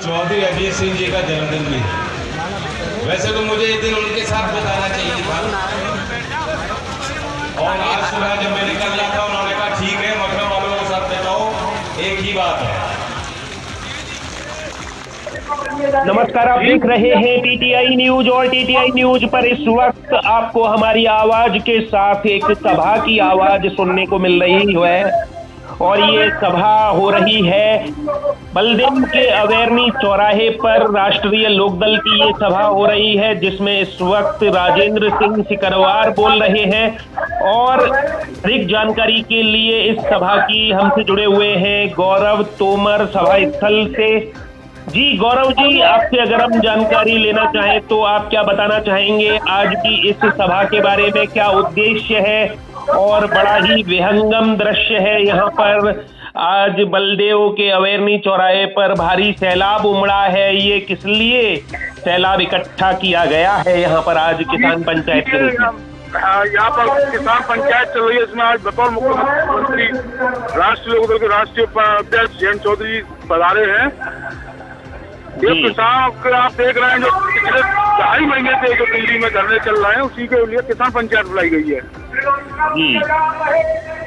चौधरी अजीत सिंह जी का जन्मदिन भी है। वैसे तो मुझे एक दिन उनके साथ बताना चाहिए था, और आज सुबह जब मैं निकल रहा था उन्होंने कहा ठीक है मथुरा वालों के साथ बताओ, एक ही बात है। नमस्कार, आप देख रहे हैं टीटीआई न्यूज और टीटीआई न्यूज पर इस वक्त आपको हमारी आवाज के साथ एक सभा की आवाज सुनने को मिल रही है। और ये सभा हो रही है बलदेव के अवेरनी चौराहे पर। राष्ट्रीय लोकदल की ये सभा हो रही है जिसमें इस वक्त राजेंद्र सिंह सिकरवार बोल रहे हैं। और अधिक जानकारी के लिए इस सभा की हमसे जुड़े हुए हैं गौरव तोमर सभा स्थल से। जी गौरव जी, आपसे अगर हम जानकारी लेना चाहें तो आप क्या बताना चाहेंगे आज की इस सभा के बारे में? क्या उद्देश्य है? और बड़ा ही विहंगम दृश्य है यहाँ पर। आज बलदेव के अवेरनी चौराहे पर भारी सैलाब उमड़ा है। ये किस लिए सैलाब इकट्ठा किया गया है यहाँ पर आज किसान पंचायत के रूप में? यहाँ पर किसान पंचायत चल रही है, इसमें आज बतौर मुख्यमंत्री राष्ट्रीय लोकदल के राष्ट्रीय अध्यक्ष जयंत चौधरी पधारे हैं। ये किसान आप देख रहे हैं जो पिछले 2.5 महीने से जो दिल्ली में धरने चल रहे हैं, उसी के लिए किसान पंचायत बुलाई गई है।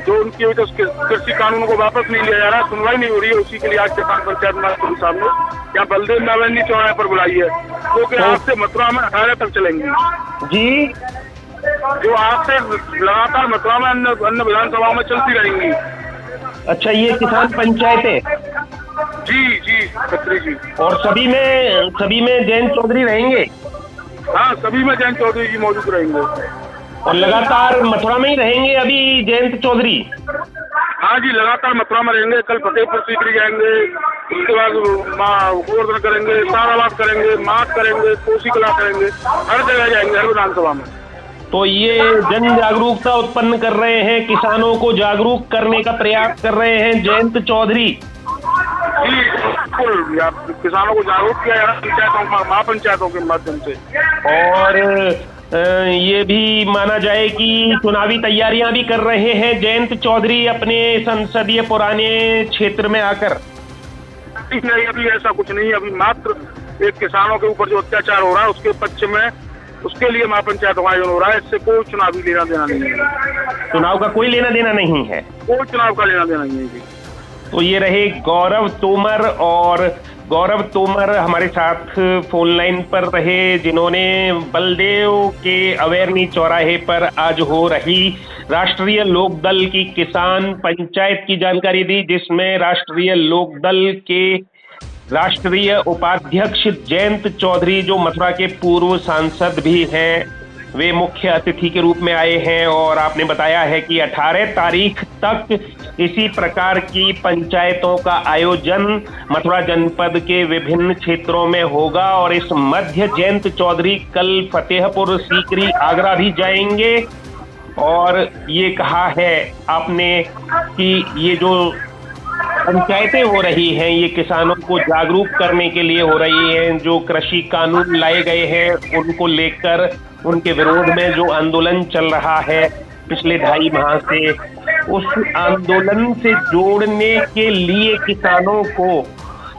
जो उनकी वजह से कृषि कानून को वापस नहीं लिया जा रहा, सुनवाई नहीं हो रही है, उसी के लिए आज किसान पंचायत साहब ने यहाँ बलदेव में अवेरनी चौराहे पर बुलाई है, क्योंकि आज से मथुरा में 18 तक चलेंगी जी, जो आज से लगातार मथुरा में अन्य विधानसभाओं में चलती रहेंगी। अच्छा, ये किसान पंचायतें? जी जी खत्री जी। और सभी में जयंत चौधरी रहेंगे? हाँ, सभी में जयंत चौधरी जी मौजूद रहेंगे। और लगातार मथुरा में ही रहेंगे अभी जयंत चौधरी? हाँ जी, लगातार मथुरा में रहेंगे। कल फतेहपुर सीकरी जाएंगे, उसके बाद गोवर्धन करेंगे, साराबाद करेंगे, माठ करेंगे, कोसी कला करेंगे, हर जगह जाएंगे, हर विधानसभा में। तो ये जन जागरूकता उत्पन्न कर रहे हैं, किसानों को जागरूक करने का प्रयास कर रहे हैं जयंत चौधरी जी। बिल्कुल, किसानों को जागरूक किया जा रहा है पंचायतों, महापंचायतों के माध्यम से। और ये भी माना जाए कि चुनावी तैयारियां भी कर रहे हैं जयंत चौधरी अपने संसदीय पुराने क्षेत्र में आकर। नहीं, अभी ऐसा कुछ नहीं। अभी मात्र एक किसानों के ऊपर जो अत्याचार हो रहा है उसके पक्ष में, उसके लिए महापंचायत का आयोजन हो रहा है। इससे कोई चुनावी लेना देना नहीं है। चुनाव का कोई लेना देना नहीं है? कोई चुनाव का लेना देना नहीं है जी। तो ये रहे गौरव तोमर, और गौरव तोमर हमारे साथ फोन लाइन पर रहे जिन्होंने बलदेव के अवेरनी चौराहे पर आज हो रही राष्ट्रीय लोकदल की किसान पंचायत की जानकारी दी, जिसमें राष्ट्रीय लोकदल के राष्ट्रीय उपाध्यक्ष जयंत चौधरी, जो मथुरा के पूर्व सांसद भी हैं, वे मुख्य अतिथि के रूप में आए हैं। और आपने बताया है कि 18 तारीख तक इसी प्रकार की पंचायतों का आयोजन मथुरा जनपद के विभिन्न क्षेत्रों में होगा। और इस मध्य जयंत चौधरी कल फतेहपुर सीकरी आगरा भी जाएंगे। और ये कहा है आपने कि ये जो पंचायतें हो रही हैं ये किसानों को जागरूक करने के लिए हो रही हैं। जो कृषि कानून लाए गए हैं उनको लेकर, उनके विरोध में जो आंदोलन चल रहा है पिछले 2.5 माह से, उस आंदोलन से जोड़ने के लिए किसानों को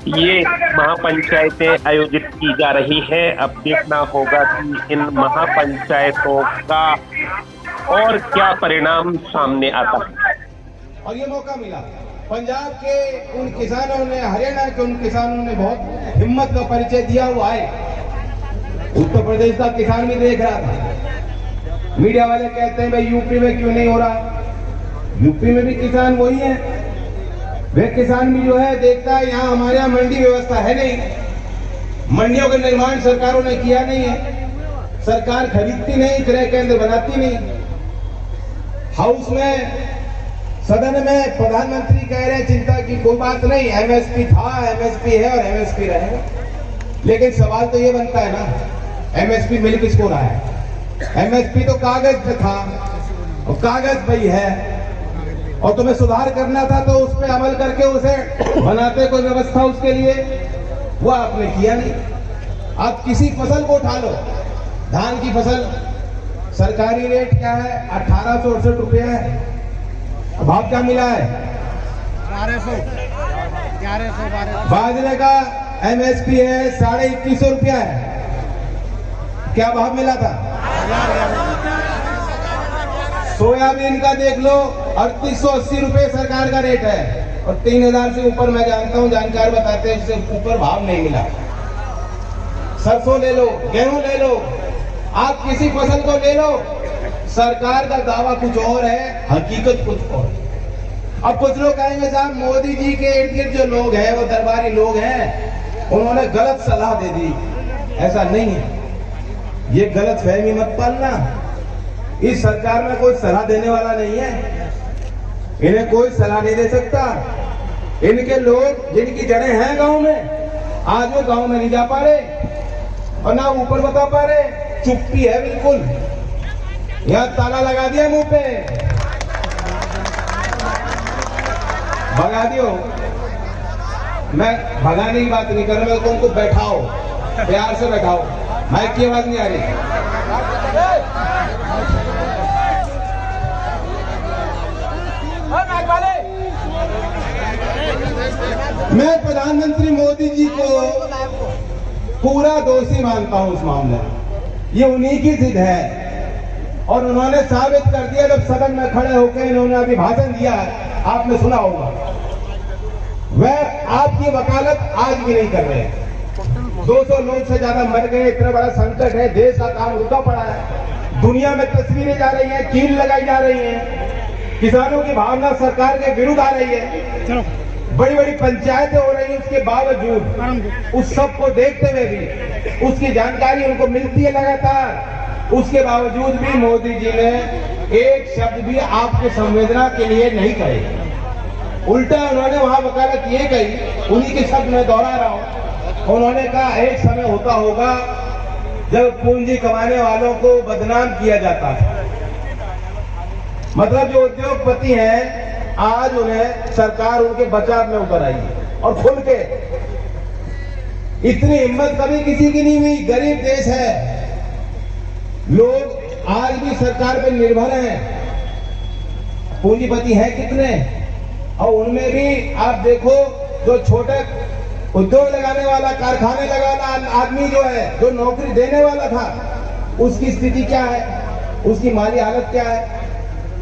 ये महापंचायतें आयोजित की जा रही हैं। अब देखना होगा कि इन महापंचायतों का और क्या परिणाम सामने आता है। और ये मौका मिला पंजाब के उन किसानों ने, हरियाणा के उन किसानों ने बहुत हिम्मत का परिचय दिया हुआ है। उत्तर प्रदेश का किसान भी देख रहा था। मीडिया वाले कहते हैं भाई यूपी में क्यों नहीं हो रहा? यूपी में भी किसान वही है। वे किसान भी जो है देखता है यहाँ हमारे यहाँ मंडी व्यवस्था है नहीं, मंडियों का निर्माण सरकारों ने किया नहीं है, सरकार खरीदती नहीं, क्रय केंद्र बनाती नहीं। हाउस में, सदन में प्रधानमंत्री कह रहे हैं चिंता की कोई बात नहीं, एमएसपी था, एमएसपी है और एमएसपी रहेगा। लेकिन सवाल तो ये बनता है ना, एमएसपी मिल किसको रहा है? एमएसपी तो कागज पे था और कागज पे ही है, और तुम्हें सुधार करना था तो उस पर अमल करके उसे बनाते कोई व्यवस्था उसके लिए, वो आपने किया नहीं। आप किसी फसल को उठा लो, धान की फसल, सरकारी रेट क्या है? 1868 रुपये है। भाव क्या मिला है? 1100। बाजरे का MSP है 2150 रुपया है। क्या भाव मिला था? सोयाबीन का देख लो 3880 रुपये सरकार का रेट है और 3000 से ऊपर मैं जानता हूं, जानकार बताते हैं इससे ऊपर भाव नहीं मिला। सरसों ले लो, गेहूं ले लो, आप किसी फसल को ले लो, सरकार का दावा कुछ और है, हकीकत कुछ और। अब कुछ लोग कहेंगे साहब मोदी जी के इर्द गिर्द जो लोग हैं वो दरबारी लोग हैं, उन्होंने गलत सलाह दे दी। ऐसा नहीं है, ये गलत फहमी मत पालना। इस सरकार में कोई सलाह देने वाला नहीं है, इन्हें कोई सलाह नहीं दे सकता। इनके लोग जिनकी जड़ें हैं गांव में, आज वो गांव में नहीं जा पा रहे और ना ऊपर बता पा रहे, चुप्पी है बिल्कुल। यहां ताला लगा दिया मुंह पे, भगा दियो। मैं भगाने की बात नहीं कर रहा, मैं उनको बैठाओ, प्यार से बैठाओ। माइक की आवाज नहीं आ रही। मैं प्रधानमंत्री मोदी जी को पूरा दोषी मानता हूं इस मामले में। ये उन्हीं की जिद है और उन्होंने साबित कर दिया। जब सदन में खड़े होकर इन्होंने अभी भाषण दिया, आपने सुना होगा, वह आपकी वकालत आज भी नहीं कर रहे। 200 लोग से ज्यादा मर गए, इतना बड़ा संकट है, देश का काम रुका पड़ा है, दुनिया में तस्वीरें जा रही हैं, कील लगाई जा रही हैं, किसानों की भावना सरकार के विरुद्ध आ रही है, बड़ी बड़ी पंचायतें हो रही हैं, उसके बावजूद उस सब को देखते हुए भी, उसकी जानकारी उनको मिलती है लगातार, उसके बावजूद भी मोदी जी ने एक शब्द भी आपकी संवेदना के लिए नहीं कहे। उल्टा उन्होंने वहां वकालत ये कही, उन्हीं के शब्द में दोहरा रहा हूं, उन्होंने कहा एक समय होता होगा जब पूंजी कमाने वालों को बदनाम किया जाता है। मतलब जो उद्योगपति हैं, आज उन्हें सरकार उनके बचाव में उतर आई है और खुल के। इतनी हिम्मत कभी किसी की नहीं हुई। गरीब देश है, लोग आज भी सरकार पर निर्भर हैं। पूंजीपति हैं कितने, और उनमें भी आप देखो जो छोटे उद्योग लगाने वाला, कारखाने लगाना आदमी जो है, जो नौकरी देने वाला था, उसकी स्थिति क्या है, उसकी माली हालत क्या है?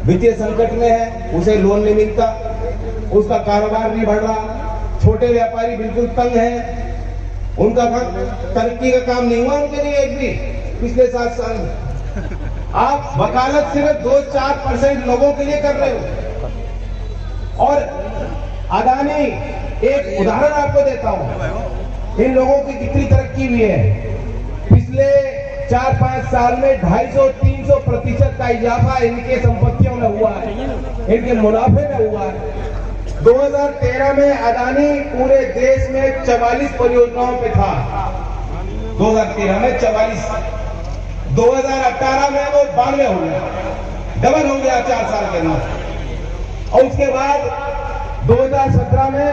वित्तीय संकट में है, उसे लोन नहीं मिलता, उसका कारोबार नहीं बढ़ रहा, छोटे व्यापारी बिल्कुल तंग हैं, उनका तरक्की का काम नहीं हुआ उनके लिए एक भी पिछले 7 साल में। आप वकालत सिर्फ 2-4% लोगों के लिए कर रहे हो। और अदानी, एक उदाहरण आपको देता हूं, इन लोगों की कितनी तरक्की हुई है। पिछले 4-5 साल में 250-300% का इजाफा इनके संपत्तियों में हुआ है, इनके मुनाफे में हुआ है। 2013 में अदानी पूरे देश में 44 परियोजनाओं पे था, 2013 में 44, 2018 में वो 92 हो गया, डबल हो गया 4 साल के अंदर। और उसके बाद 2017 में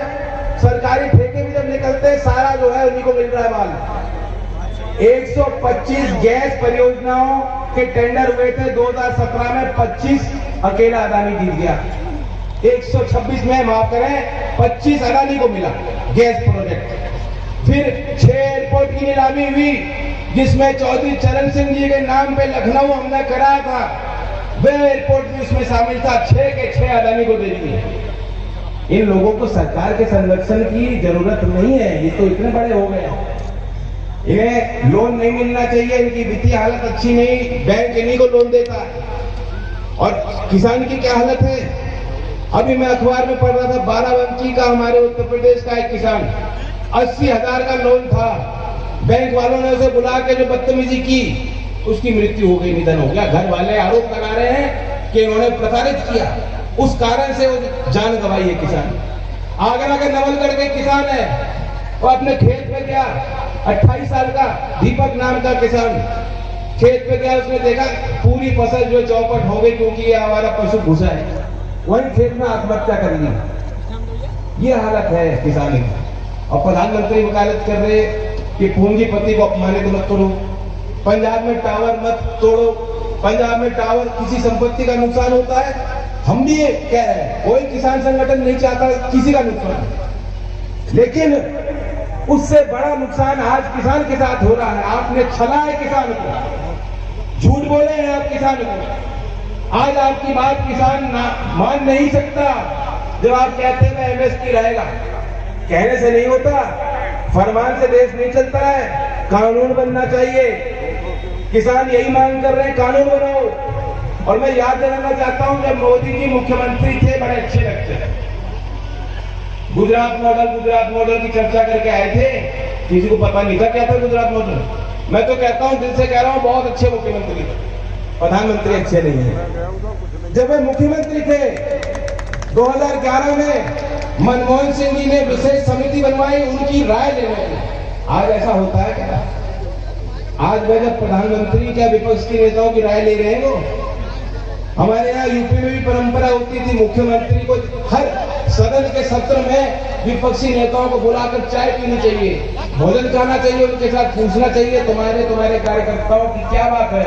सरकारी ठेके भी जब निकलते हैं, सारा जो है उन्हीं को मिल रहा है माल। 125 गैस परियोजनाओं के टेंडर हुए थे 2017 में, 25 अकेला अदानी जीत गया। 126 में, माफ करें, 25 अदानी को मिला गैस प्रोजेक्ट। फिर 6 एयरपोर्ट की नीलामी हुई, जिसमें चौधरी चरण सिंह जी के नाम पे लखनऊ हमने कराया था, वह एयरपोर्ट भी उसमें शामिल था। 6 के 6 अदानी को दे दिए। इन लोगों को सरकार के संरक्षण की जरूरत नहीं है, ये तो इतने बड़े हो गए। इन्हें लोन नहीं मिलना चाहिए, इनकी वित्तीय हालत अच्छी नहीं, बैंक इन्हीं को लोन देता है। और किसान की क्या हालत है? अभी मैं अखबार में पढ़ रहा था, बाराबंकी का, हमारे उत्तर प्रदेश का एक किसान, 80,000 का लोन था, बैंक वालों ने उसे बुला के जो बदतमीजी की, उसकी मृत्यु हो गई, निधन हो गया। घर वाले आरोप लगा रहे हैं कि इन्होंने प्रताड़ित किया, उस कारण से वो जान गंवाई है किसान। आगरा के नवलगढ़ के किसान है, वो अपने खेत में गया, 28 साल का दीपक नाम का किसान खेत पे गया, उसने देखा पूरी फसल जो चौपट हो गई क्योंकि ये हमारा पशु घुसा है, वही खेत में आत्महत्या कर ली। ये हालत है किसानी की। और प्रधानमंत्री वकालत कर रहे कि पूंजीपति को अपमानित मत करो, पंजाब में टावर मत तोड़ो, पंजाब में टावर किसी संपत्ति का नुकसान होता है, हम भी ये कह रहे हैं, कोई किसान संगठन नहीं चाहता किसी का नुकसान। लेकिन उससे बड़ा नुकसान आज किसान के साथ हो रहा है। आपने छला है किसान को, झूठ बोले हैं आप किसान को। आज आपकी बात किसान मान नहीं सकता जब आप कहते हैं एमएसपी रहेगा। कहने से नहीं होता, फरमान से देश नहीं चलता है, कानून बनना चाहिए। किसान यही मांग कर रहे हैं, कानून बनाओ। और मैं याद दिलाना चाहता हूं, जब मोदी जी मुख्यमंत्री थे बड़े अच्छे लगते हैं। गुजरात मॉडल की चर्चा करके आए थे, किसी को पता नहीं था क्या था गुजरात मॉडल। मैं तो कहता हूं, दिल से कह रहा हूं, बहुत अच्छे मुख्यमंत्री थे, प्रधानमंत्री अच्छे नहीं है। जब वे मुख्यमंत्री थे 2011 में मनमोहन सिंह जी ने विशेष समिति बनवाई उनकी राय लेने की। आज ऐसा होता है क्या? आज वह जब प्रधानमंत्री क्या विपक्ष के नेताओं की राय ले रहे हैं वो? हमारे यहाँ यूपी में भी परंपरा होती थी, मुख्यमंत्री को हर सदन के सत्र में विपक्षी नेताओं को बुलाकर चाय पीनी चाहिए, भोजन खाना चाहिए, उनके साथ पूछना चाहिए तुम्हारे कार्यकर्ताओं की क्या बात है,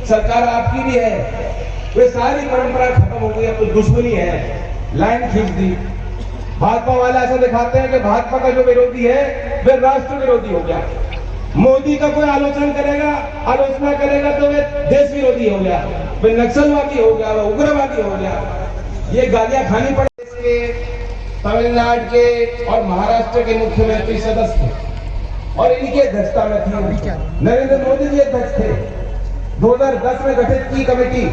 सरकार आपकी भी है। वे सारी परंपरा खत्म हो गई, अब तो दुश्मनी है, लाइन खींच दी। भाजपा वाले ऐसा दिखाते हैं कि भाजपा का जो विरोधी है वे राष्ट्र विरोधी हो गया। मोदी का कोई आलोचना करेगा तो वे देश विरोधी हो गया, वे नक्सलवादी हो गया, वे उग्रवादी हो गया। ये गालियां खानी पड़ी। तमिलनाडु के और महाराष्ट्र के मुख्यमंत्री सदस्य थे और इनकी अध्यक्षता में थी नरेंद्र मोदी जी अध्यक्ष थे। 2010 में गठित की कमेटी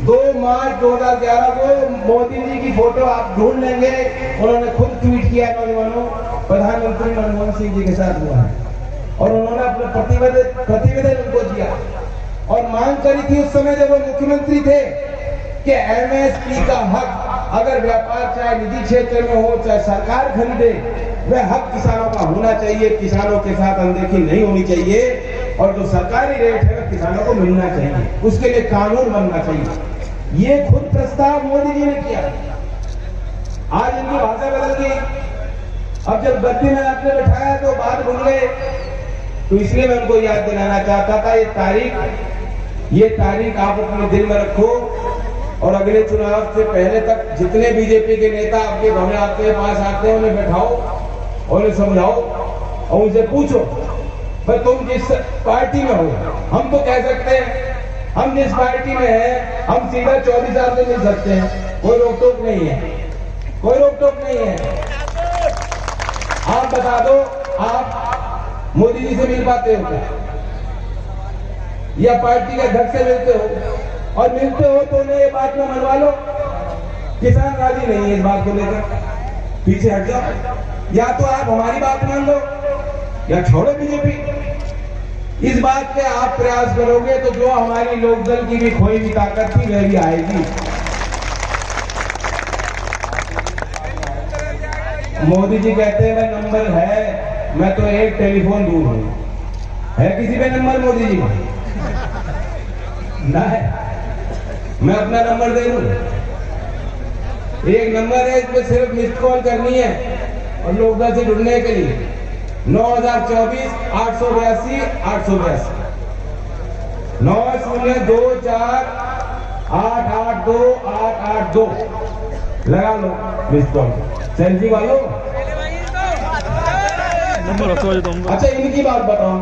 2 मार्च 2011 को मोदी जी की फोटो आप ढूंढ लेंगे, उन्होंने खुद ट्वीट किया, नौजवानों प्रधानमंत्री मनमोहन सिंह जी के साथ हुआ है। और उन्होंने अपने प्रतिवेदन उनको दिया और मांग करी थी उस समय जब वो मुख्यमंत्री थे कि एमएसपी का हक अगर व्यापार चाहे निजी क्षेत्र में हो चाहे सरकार खरीदे, वह हक किसानों का होना चाहिए, किसानों के साथ अनदेखी नहीं होनी चाहिए और जो सरकारी रेट है वह किसानों को मिलना चाहिए, उसके लिए कानून बनना चाहिए। ये खुद प्रस्ताव मोदी जी ने किया। आज इनकी भाषा बदल गई। अब जब गद्दी में आपने बैठाया तो बात भूल गए। तो इसलिए मैं उनको याद दिलाना चाहता था, ये तारीख आप अपने दिल में रखो और अगले चुनाव से पहले तक जितने बीजेपी के नेता आपके घर आपके पास आते हैं उन्हें बैठाओ और उन्हें समझाओ और उनसे पूछो भाई तुम जिस पार्टी में हो। हम तो कह सकते हैं हम जिस पार्टी में हैं हम सीधा 24 साल से मिल सकते हैं, कोई रोक टोक नहीं है, कोई रोक टोक नहीं है। आप बता दो, आप मोदी जी से मिल पाते हो क्या या पार्टी के अध्यक्ष से मिलते हो? और मिलते हो तो उन्हें ये बात में मनवा लो। किसान राजी नहीं है इस बात को लेकर, पीछे हट जाओ। या तो आप हमारी बात मान लो या छोड़ो बीजेपी। इस बात पे आप प्रयास करोगे तो जो हमारी लोकदल की भी खोई हुई ताकत थी वह भी आएगी। मोदी जी कहते हैं मैं नंबर है, मैं तो एक टेलीफोन दूर हूं। है किसी पे नंबर मोदी जी ना है? मैं अपना नंबर दे दूं। एक नंबर है, इसमें सिर्फ मिस्ड कॉल करनी है और लोकदल से जुड़ने के लिए 9024 882 882 9024 882 882 लगा लो मिस्ड कॉल। सेल्फी वालों अच्छा इनकी बात बताओ,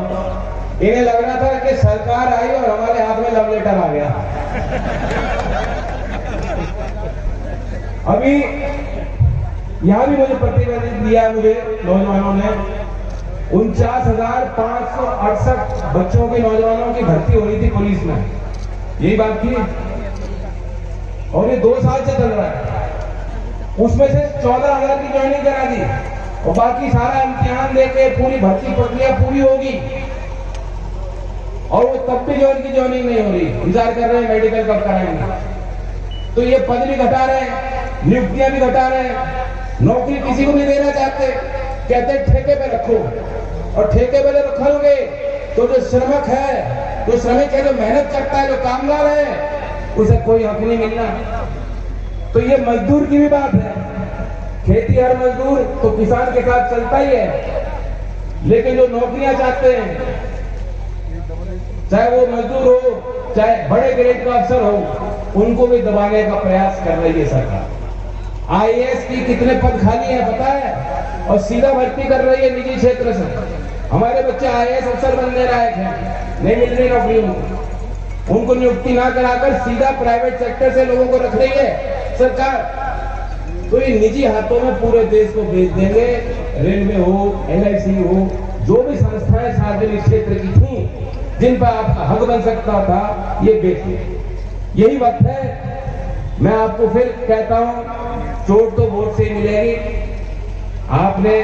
इन्हें लग रहा था कि सरकार आई और हमारे हाथ में लव लेटर आ गया। अभी यहां भी मुझे प्रतिवेदन दिया मुझे नौजवानों ने 49,568 बच्चों के नौजवानों की भर्ती हो रही थी पुलिस में, यही बात थी। और ये 2 साल से चल रहा है। उसमें से 14,000 की ज्वाइनिंग करा दी और बाकी सारा इम्तिहान देके पूरी भर्ती प्रक्रिया पूरी होगी और वो तब भी जो उनकी ज्वाइनिंग नहीं हो रही, इंतजार कर रहे हैं मेडिकल कब कराएंगे। तो ये पद भी घटा रहे हैं, नियुक्तियां भी घटा रहे हैं, नौकरी किसी को नहीं देना चाहते, कहते ठेके पे रखो। और ठेके पे रखोगे तो जो श्रमिक है, जो श्रमिक है, जो मेहनत करता है, जो कामगार है, उसे कोई हक नहीं मिलना। तो ये मजदूर की भी बात है। खेती हर मजदूर तो किसान के साथ चलता ही है, लेकिन जो नौकरियां चाहते हैं, चाहे वो मजदूर हो चाहे बड़े ग्रेड का अफसर हो, उनको भी दबाने का प्रयास कर रही है सरकार। आईएएस की कितने पद खाली है पता है? और सीधा भर्ती कर रही है निजी क्षेत्र से। हमारे बच्चे IAS अफसर बनने लायक हैं, नहीं मिल रही नौकरी उनको नियुक्ति ना कराकर सीधा प्राइवेट सेक्टर से लोगों को रख रही है सरकार। तो ये निजी हाथों में पूरे देश को बेच देंगे। रेलवे हो, LIC हो, जो भी संस्थाएं सार्वजनिक क्षेत्र की थी जिन पर आपका हक बन सकता था, ये बेच। यही वक्त है, मैं आपको फिर कहता हूं, चोट तो वोट से मिलेगी। आपने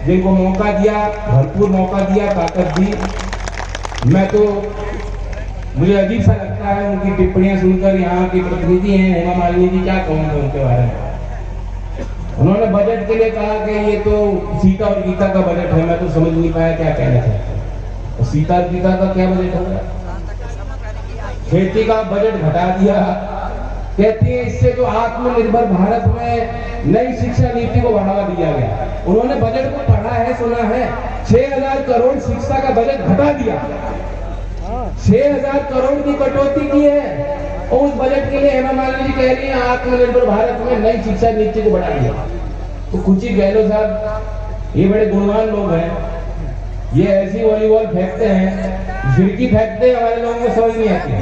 जिनको मौका दिया, भरपूर मौका दिया, ताकत दी। मैं तो मुझे अजीब सा लगता है उनकी टिप्पणियां सुनकर। यहाँ की प्रतिनिधि हैं हेमा मालिनी जी, क्या कहूँगा उनके बारे में। उन्होंने बजट के लिए कहा कि ये तो सीता और गीता का बजट है। मैं तो समझ नहीं पाया क्या कहना चाहते हैं। तो सीता और गीता का क्या बजट होगा? खेती का बजट घटा दिया। कहती है इससे जो आत्मनिर्भर भारत में नई शिक्षा नीति को बढ़ावा दिया गया। उन्होंने बजट को पढ़ा है, सुना है। 6000 करोड़ शिक्षा का बजट घटा दिया। 6000 करोड़ की कटौती की है। और उस बजट के लिए हेमा मालिनी जी कह रही है आत्मनिर्भर भारत में नई शिक्षा नीति को बढ़ा दिया। तो कुछ ही गहलोत साहब ये बड़े गुणवान लोग हैं। ये ऐसी वॉलीबॉल फेंकते हैं, फिरकी फेंकते हैं, हमारे लोगों को समझ नहीं आती है।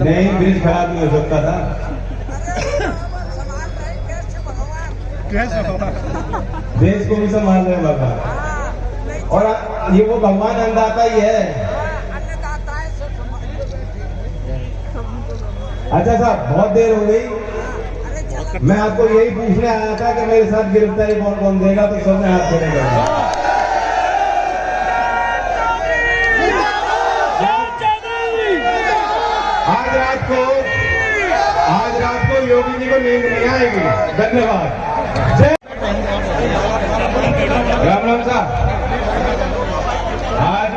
नहीं, ब्रिज खराब नहीं हो सकता था। देश को भी संभाल रहे हैं बाबा। और ये वो भगवान अन्नदाता ही है। अच्छा साहब, बहुत देर हो गई। मैं आपको यही पूछने आया था कि मेरे साथ गिरफ्तारी कौन कौन देगा, तो सबने हाथ खड़े कर। आज रात को योगी जी को नींद नहीं आएगी। धन्यवाद। राम राम साहब, आज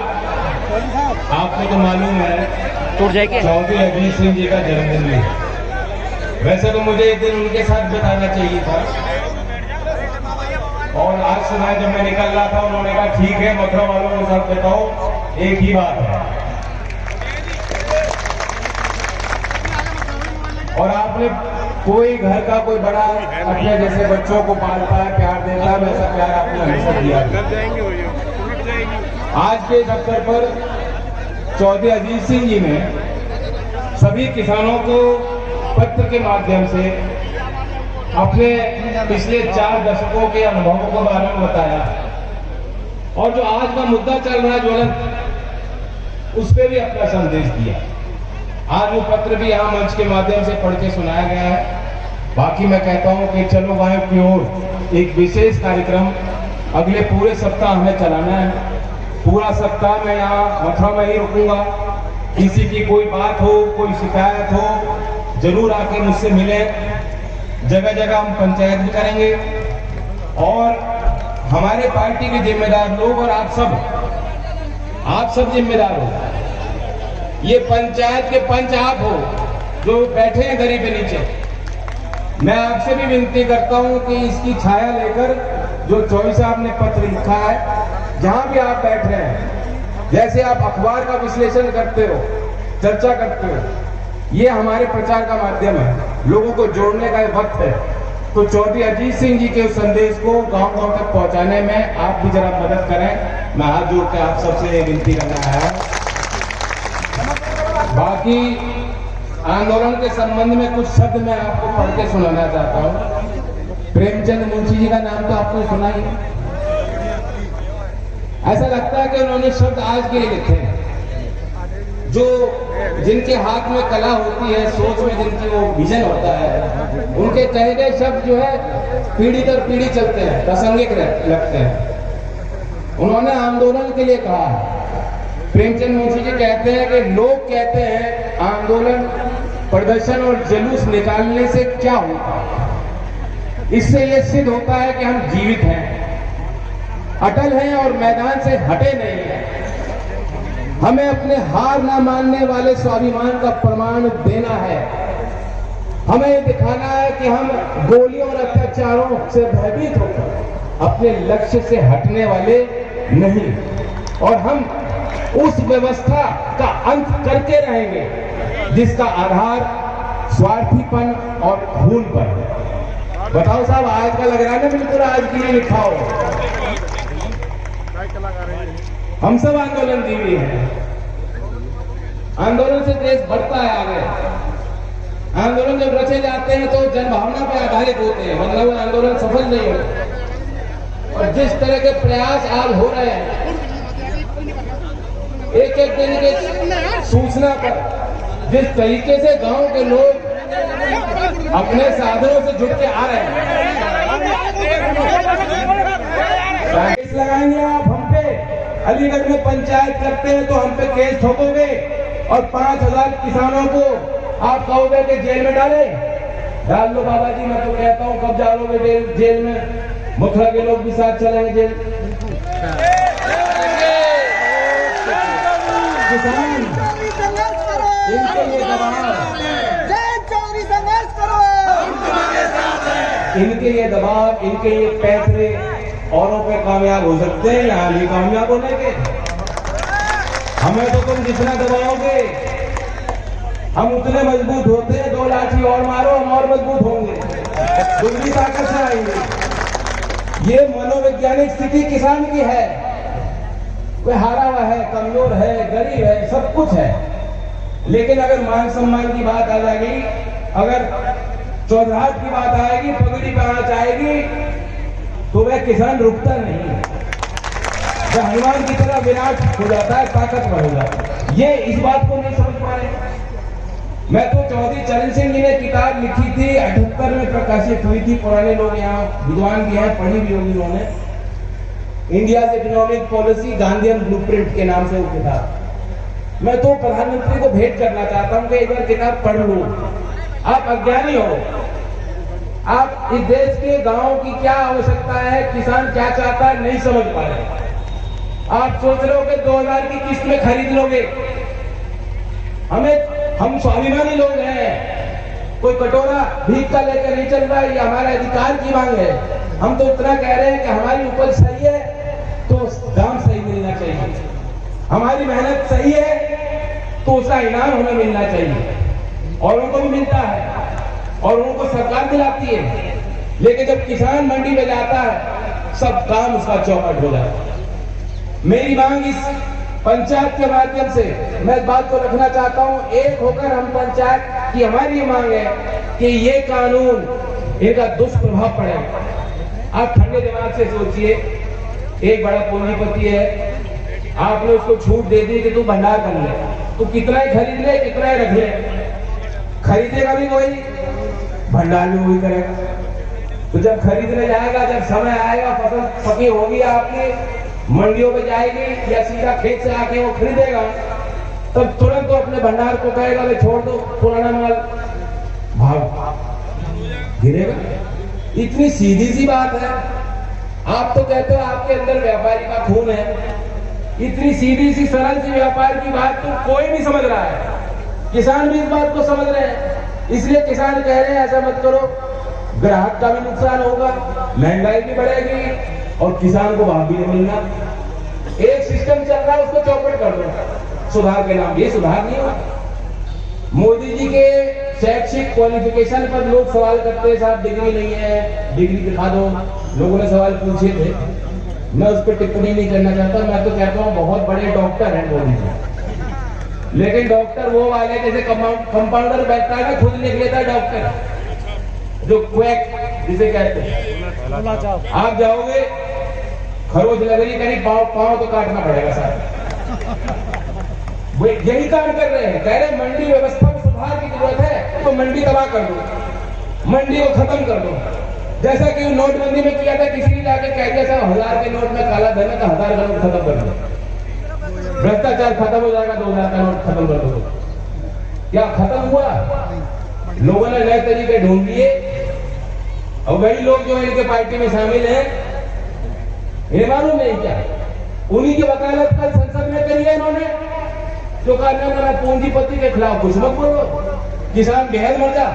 आपको तो मालूम है चौधरी अजीत सिंह जी का जन्मदिन है। वैसे तो मुझे एक दिन उनके साथ बिताना चाहिए था, और आज सुना जब मैं निकल रहा था उन्होंने कहा ठीक है मथुरा वालों के साथ बिताओ, एक ही बात है। और आपने कोई घर का कोई बड़ा अपने जैसे बच्चों को पालता है, प्यार देता है, वैसा प्यार आपने हमेशा दिया। आज के इस अवसर पर चौधरी अजीत सिंह जी ने सभी किसानों को पत्र के माध्यम से अपने पिछले 4 दशकों के अनुभवों के बारे में बताया, और जो आज का मुद्दा चल रहा है ज्वलंत, उस पर भी अपना संदेश दिया। आज वो पत्र भी यहाँ मंच के माध्यम से पढ़ के सुनाया गया है। बाकी मैं कहता हूँ कि चलो गाँव की ओर एक विशेष कार्यक्रम अगले पूरे सप्ताह हमें चलाना है। पूरा सप्ताह मैं यहाँ मथुरा में ही रुकूंगा। किसी की कोई बात हो, कोई शिकायत हो, जरूर आके मुझसे मिले। जगह जगह हम पंचायत भी करेंगे, और हमारे पार्टी के जिम्मेदार लोग और आप सब जिम्मेदार हो। ये पंचायत के पंच आप हो जो बैठे हैं दरी पे नीचे। मैं आपसे भी विनती करता हूं कि इसकी छाया लेकर जो चौधरी साहब ने पत्र लिखा है, जहां भी आप बैठ रहे हैं, जैसे आप अखबार का विश्लेषण करते हो, चर्चा करते हो, ये हमारे प्रचार का माध्यम है, लोगों को जोड़ने का वक्त है। तो चौधरी अजीत सिंह जी के उस संदेश को गांव-गांव तक पहुंचाने में आप भी जरा मदद करें। मैं हाथ जोड़ के आप सबसे विनती करना है। बाकी आंदोलन के संबंध में कुछ शब्द मैं आपको पढ़ के सुनाना चाहता हूँ। प्रेमचंद मुंशी जी का नाम तो आपने सुना ही। ऐसा लगता है कि उन्होंने शब्द आज के लिए लिखे हैं। जो जिनके हाथ में कला होती है, सोच में जिनकी वो विजन होता है, उनके कहे गए शब्द जो है पीढ़ी दर पीढ़ी चलते हैं, प्रासंगिक लगते हैं। उन्होंने आंदोलन के लिए कहा है। प्रेमचंद मुंशी जी कहते हैं कि लोग कहते हैं आंदोलन, प्रदर्शन और जुलूस निकालने से क्या होता है? इससे यह सिद्ध होता है कि हम जीवित हैं, अटल हैं और मैदान से हटे नहीं हैं। हमें अपने हार ना मानने वाले स्वाभिमान का प्रमाण देना है। हमें ये दिखाना है कि हम गोलियों और अत्याचारों से भयभीत होकर अपने लक्ष्य से हटने वाले नहीं, और हम उस व्यवस्था का अंत करके रहेंगे जिसका आधार स्वार्थीपन और खून पर। बताओ साहब, आज का लग रहा है ना बिल्कुल आज के लिए लिखा हो। हम सब आंदोलन जीवी हैं, आंदोलन से देश बढ़ता है आगे। आंदोलन जब रचे जाते हैं तो जनभावना पर आधारित होते हैं, वरना वो आंदोलन सफल नहीं होते। और जिस तरह के प्रयास आज हो रहे हैं, एक एक दिन के सूचना पर जिस तरीके से गांव के लोग अपने साधनों से जुड़ के आ रहे हैं, केस लगाएंगे आप हम पे। अलीगढ़ में पंचायत करते हैं तो हम पे केस ठोकोगे और 5000 किसानों को आप कहोगे कि जेल में डाल लो बाबा जी। मैं तो कहता हूं कब डालोगे जेल में? मुखरा के लोग भी साथ चलेंगे जेल। किसान इनके ये दबाव, इनके ये दबाव, इनके ये पैसे औरों पे कामयाब हो सकते हैं, यहाँ भी कामयाब होने के। हमें तो तुम जितना दबाओगे हम उतने मजबूत होते हैं। 2 लाठी और मारो, हम और मजबूत होंगे, दूसरी ताकत से आएंगे। ये मनोवैज्ञानिक स्थिति किसान की है। वह हारा हुआ है, कमजोर है, गरीब है, सब कुछ है। लेकिन अगर मान सम्मान की बात आ जाएगी, अगर चौधराहट की बात आएगी, पगड़ी पे आना चाहेगी, तो वह किसान रुकता नहीं। वह हनुमान की तरह विराट हो जाता है, ताकतवर हो जाता है। ये इस बात को नहीं समझ पा रहे। मैं तो चौधरी चरण सिंह जी ने किताब लिखी थी, 78 में प्रकाशित हुई थी। पुराने लोग यहाँ विद्वान भी हैं, पढ़ी भी होगी उन्होंने। India's economic policy Gandhian blueprint के नाम से वो किताब। मैं तो प्रधानमंत्री को भेंट करना चाहता हूं कि एक बार किताब पढ़ लो। आप अज्ञानी हो, आप इस देश के गांव की क्या आवश्यकता है, किसान क्या चाहता है, नहीं समझ पा रहे। आप सोच रहे हो कि 2000 की किस्त में खरीद लोगे। हम स्वाभिमानी लोग हैं, कोई कटोरा भीख का लेकर नहीं चल रहा है। ये हमारे अधिकार की मांग है। हम तो इतना कह रहे हैं कि हमारी उपज सही है तो दाम सही मिलना चाहिए, हमारी मेहनत सही है तो उसका इनाम हमें मिलना चाहिए। और उनको भी मिलता है और उनको सरकार दिलाती है। लेकिन जब किसान मंडी में जाता है, सब काम उसका चौपट हो जाता है। मेरी मांग इस पंचायत के माध्यम से मैं इस बात को रखना चाहता हूं, एक होकर हम पंचायत की हमारी ये मांग है कि ये कानून इनका दुष्प्रभाव पड़ेगा। आप ठंडे दिमाग से सोचिए, एक बड़ा पूंजीपति है, आपने उसको छूट दे दी कि तू भंडार कर ले, तू कितना ही खरीद ले, कितना ही रख ले, खरीदेगा भी वही, भंडार भी वही करेगा। तो जब खरीदने जाएगा, जब समय आएगा, फसल पकी होगी, आपकी मंडियों में जाएगी या सीधा खेत से आके वो खरीदेगा, तब तुरंत तो अपने भंडार को कहेगा वे छोड़ दो, पुराना माल भाव गिरेगा। इतनी सीधी सी बात है। आप तो कहते हो आपके अंदर व्यापारी का खून है। इतनी सीधी सी सरल सी व्यापार की बात तो कोई नहीं समझ रहा है। किसान भी इस बात को समझ रहे हैं, इसलिए किसान कह रहे हैं ऐसा मत करो, ग्राहक का भी नुकसान होगा, महंगाई भी बढ़ेगी और किसान को भाव भी नहीं मिलना। एक सिस्टम चल रहा है, उसको चौपट कर दो सुधार के नाम। ये सुधार नहीं हुआ। मोदी जी के शैक्षिक क्वालिफिकेशन पर लोग सवाल करते हैं, साहब डिग्री नहीं है, डिग्री दिखा दो। लोगों ने सवाल पूछे थे, मैं उस पर टिप्पणी नहीं करना चाहता। मैं तो कहता हूँ बहुत बड़े डॉक्टर हैं मोदी जी, लेकिन डॉक्टर वो वाले जैसे कंपाउंडर बैठता है ना, खुद लिख लेता है डॉक्टर, जो क्वैक जिसे कहते हैं। आप जाओगे, खरोच लग रही, कहीं पाँव तो काटना पड़ेगा साहब। वो यही काम कर रहे हैं, कह रहे मंडी व्यवस्था में सुधार की जरूरत है, तो मंडी तबाह कर दो, मंडी को खत्म कर दो। जैसा कि नोटबंदी में किया था, किसी ने जाके कह दिया साहब 1000 के नोट में काला धन है, तो 1000 का नोट खत्म कर दो, भ्रष्टाचार खत्म हो जाएगा, 2000 का नोट खत्म कर दो। क्या खत्म हुआ? लोगों ने नए तरीके ढूंढ लिए और वही लोग जो इनके पार्टी में शामिल हैं, इन्हें मालूम नहीं क्या, उन्हीं की वकालत कल संसद में करी है इन्होंने, जो कहना पूंजीपति के खिलाफ कुछ मत बोलो, किसान बेहद मर जा,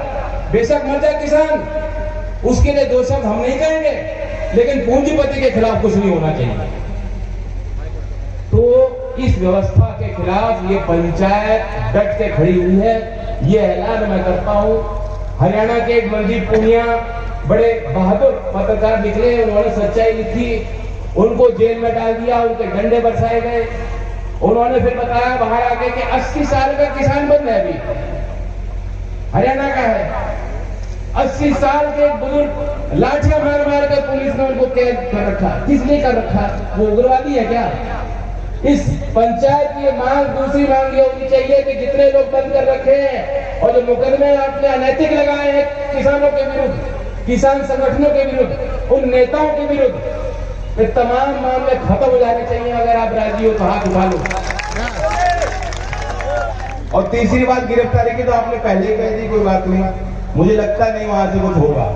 बेशक मर जा किसान, उसके लिए दो शब्द हम नहीं कहेंगे, लेकिन पूंजीपति के खिलाफ कुछ नहीं होना चाहिए। तो इस व्यवस्था के खिलाफ ये पंचायत डट के खड़ी हुई है। ये ऐलान मैं करता हूँ। हरियाणा के एक मनदीप पूनिया बड़े बहादुर पत्रकार निकले, उन्होंने सच्चाई लिखी, उनको जेल में डाल दिया, उनके डंडे बरसाए गए। उन्होंने फिर बताया बाहर आके कि 80 साल का किसान बंद है, अभी हरियाणा का है। 80 साल के बुजुर्ग लाठियां मार मार कर पुलिस ने उनको कैद कर रखा। किस लिए कर रखा? वो उग्रवादी है क्या? इस पंचायत की मांग, दूसरी मांग ये होनी चाहिए कि जितने लोग बंद कर रखे हैं और जो मुकदमे आपने अनैतिक लगाए हैं किसानों के विरुद्ध, किसान संगठनों के विरुद्ध, उन नेताओं के विरुद्ध, ये तमाम मामले खत्म हो जाने चाहिए। अगर आप राजी हो तो हाथ उठा लो। और तीसरी बात गिरफ्तारी की तो आपने पहले ही कह दी, कोई बात नहीं। मुझे लगता नहीं वहां से कुछ होगा।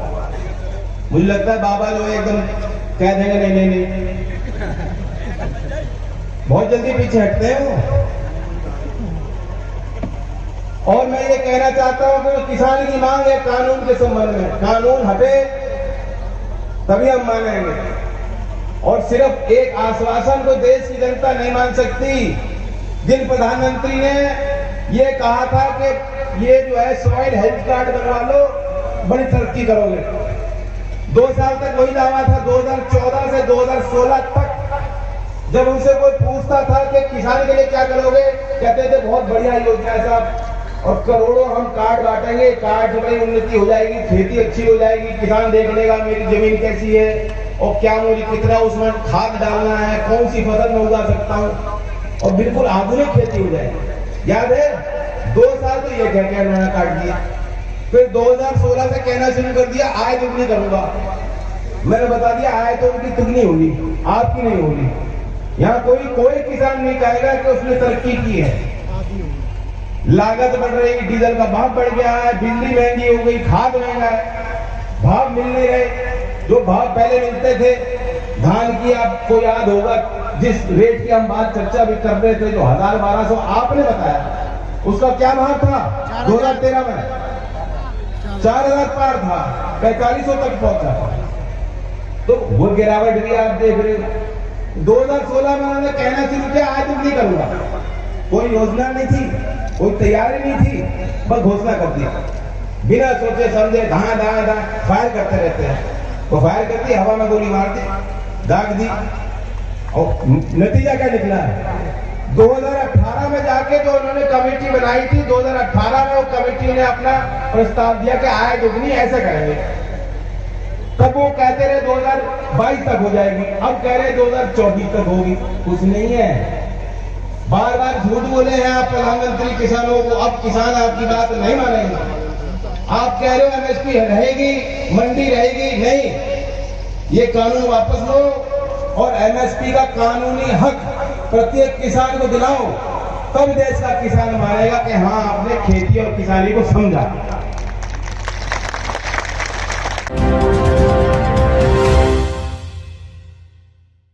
मुझे लगता है बाबा जो है एकदम कह देंगे नहीं नहीं नहीं, बहुत जल्दी पीछे हटते हैं वो। और मैं ये कहना चाहता हूं कि किसान की मांग है कानून के संबंध में, कानून हटे तभी हम मानेंगे। और सिर्फ एक आश्वासन को देश की जनता नहीं मान सकती। जिन प्रधानमंत्री ने ये कहा था कि ये जो है सॉइल हेल्थ कार्ड बनवा लो, बड़ी तरक्की करोगे, 2 साल तक वही दावा था। 2014 से 2016 तक जब उनसे कोई पूछता था कि किसान के लिए क्या करोगे, कहते थे बहुत बढ़िया योजना है साहब, और करोड़ों हम कार्ड बांटेंगे, कार्ड से बड़ी उन्नति हो जाएगी, खेती अच्छी हो जाएगी, किसान देख लेगा मेरी जमीन कैसी है और क्या मुझे कितना उसमें खाद डालना है, कौन सी फसल में उगा सकता हूँ, और बिल्कुल आधुनिक खेती हो जाएगी। याद है 2 साल तो ये कह के उन्होंने काट दिया। फिर 2016 से कहना शुरू कर दिया आय दुगनी करूंगा। मैंने बता दिया आय तो उनकी दुगनी होगी, आपकी नहीं होगी। यहाँ कोई किसान नहीं कहेगा कि उसने तरक्की की है। लागत बढ़ रही, डीजल का भाव बढ़ गया है, बिजली महंगी हो गई, खाद महंगा है, भाव मिल नहीं रहे। जो भाव पहले मिलते थे धान की, आपको याद होगा जिस रेट की हम बात चर्चा भी कर रहे थे, जो 1000-1200 आपने बताया, उसका क्या भाव था 2013 में? 4000 पार था, 4500 तक पहुंचा था। तो वो गिरावट भी आप देख रहे हो। 2016 में उन्होंने कहना शुरू किया आज नहीं करूंगा। कोई योजना नहीं थी, कोई तैयारी नहीं थी, बस घोषणा कर दिया बिना सोचे समझे, धां धां धां फायर करते रहते हैं। वो फायर करती, हवा में गोली मार दी, दाग दी, और नतीजा क्या निकला है? 2018 में जाके जो उन्होंने कमेटी बनाई थी, 2018 में वो कमेटी ने अपना प्रस्ताव दिया कि आय दुगनी ऐसे करेंगे। तब वो कहते रहे 2022 तक हो जाएगी, अब कह रहे 2024 तक होगी। कुछ नहीं है, बार बार झूठ बोले हैं आप प्रधानमंत्री किसानों को। अब किसान आपकी बात नहीं मानेंगे। आप कह रहे हो एमएसपी रहेगी, मंडी रहेगी, नहीं, ये कानून वापस लो और एमएसपी का कानूनी हक प्रत्येक किसान को दिलाओ, तब देश का किसान मानेगा कि हाँ आपने खेती और किसानी को समझा।